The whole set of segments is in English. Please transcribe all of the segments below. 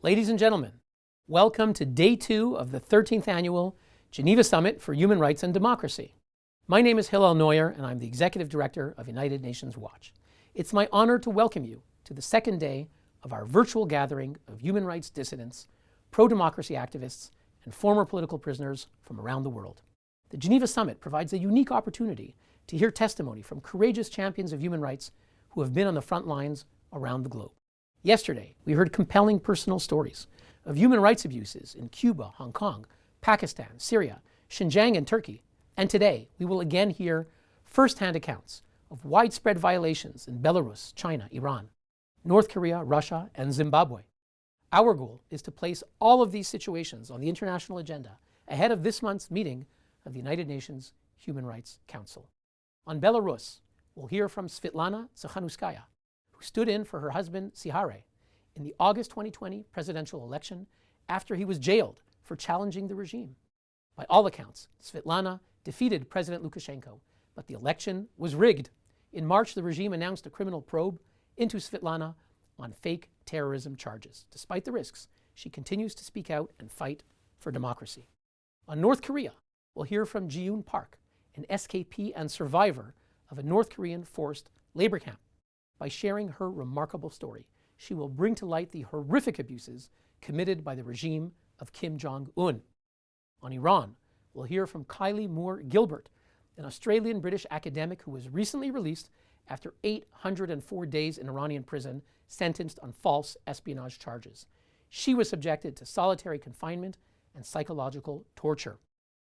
Ladies and gentlemen, welcome to Day 2 of the 13th Annual Geneva Summit for Human Rights and Democracy. My name is Hillel Neuer, and I'm the Executive Director of United Nations Watch. It's my honor to welcome you to the second day of our virtual gathering of human rights dissidents, pro-democracy activists, and former political prisoners from around the world. The Geneva Summit provides a unique opportunity to hear testimony from courageous champions of human rights who have been on the front lines around the globe. Yesterday, we heard compelling personal stories of human rights abuses in Cuba, Hong Kong, Pakistan, Syria, Xinjiang, and Turkey. And today, we will again hear first-hand accounts of widespread violations in Belarus, China, Iran, North Korea, Russia, and Zimbabwe. Our goal is to place all of these situations on the international agenda ahead of this month's meeting of the United Nations Human Rights Council. On Belarus, we'll hear from Svetlana Tsikhanouskaya, who stood in for her husband Sihare in the August 2020 presidential election after he was jailed for challenging the regime. By all accounts, Svetlana defeated President Lukashenko, but the election was rigged. In March, the regime announced a criminal probe into Svetlana on fake terrorism charges. Despite the risks, she continues to speak out and fight for democracy. On North Korea, we'll hear from Ji-yoon Park, an SKP and survivor of a North Korean forced labor camp. By sharing her remarkable story, she will bring to light the horrific abuses committed by the regime of Kim Jong-un. On Iran, we'll hear from Kylie Gilbert, an Australian-British academic who was recently released after 804 days in Iranian prison, sentenced on false espionage charges. She was subjected to solitary confinement and psychological torture.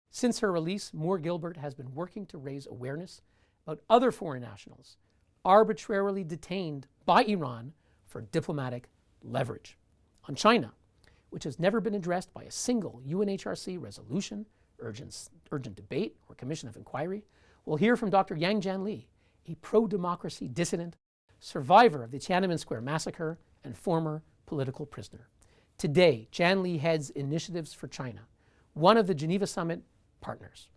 Since her release, Gilbert has been working to raise awareness about other foreign nationals arbitrarily detained by Iran for diplomatic leverage. On China, which has never been addressed by a single UNHRC resolution, urgent debate, or commission of inquiry, we'll hear from Dr. Yang Jianli, a pro-democracy dissident, survivor of the Tiananmen Square massacre, and former political prisoner. Today, Jianli heads Initiatives for China, one of the Geneva Summit partners.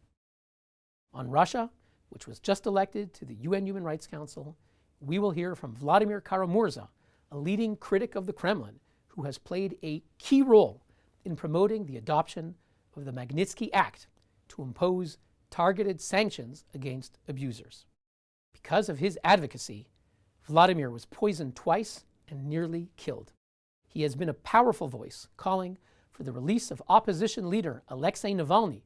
On Russia, which was just elected to the UN Human Rights Council, we will hear from Vladimir Karamorza, a leading critic of the Kremlin who has played a key role in promoting the adoption of the Magnitsky Act to impose targeted sanctions against abusers. Because of his advocacy, Vladimir was poisoned twice and nearly killed. He has been a powerful voice calling for the release of opposition leader Alexei Navalny,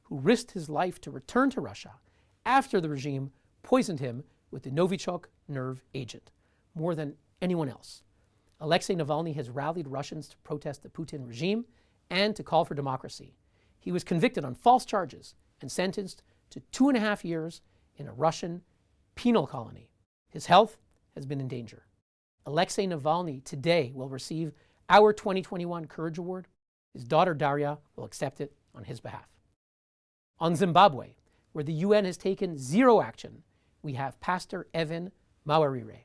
who risked his life to return to Russia after the regime poisoned him with the Novichok nerve agent, more than anyone else. Alexei Navalny has rallied Russians to protest the Putin regime and to call for democracy. He was convicted on false charges and sentenced to 2.5 years in a Russian penal colony. His health has been in danger. Alexei Navalny today will receive our 2021 Courage Award. His daughter Daria will accept it on his behalf. On Zimbabwe, where the UN has taken zero action, we have Pastor Evan Mawarire.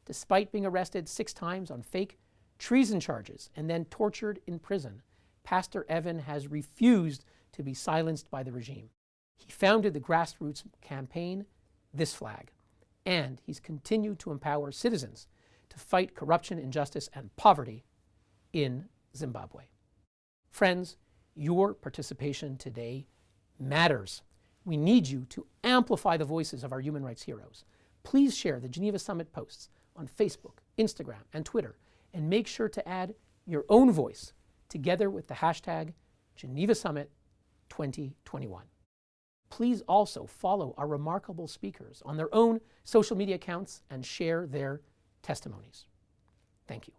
Despite being arrested 6 times on fake treason charges and then tortured in prison, Pastor Evan has refused to be silenced by the regime. He founded the grassroots campaign, This Flag, and he's continued to empower citizens to fight corruption, injustice, and poverty in Zimbabwe. Friends, your participation today matters. We need you to amplify the voices of our human rights heroes. Please share the Geneva Summit posts on Facebook, Instagram, and Twitter, and make sure to add your own voice together with the hashtag Geneva Summit 2021. Please also follow our remarkable speakers on their own social media accounts and share their testimonies. Thank you.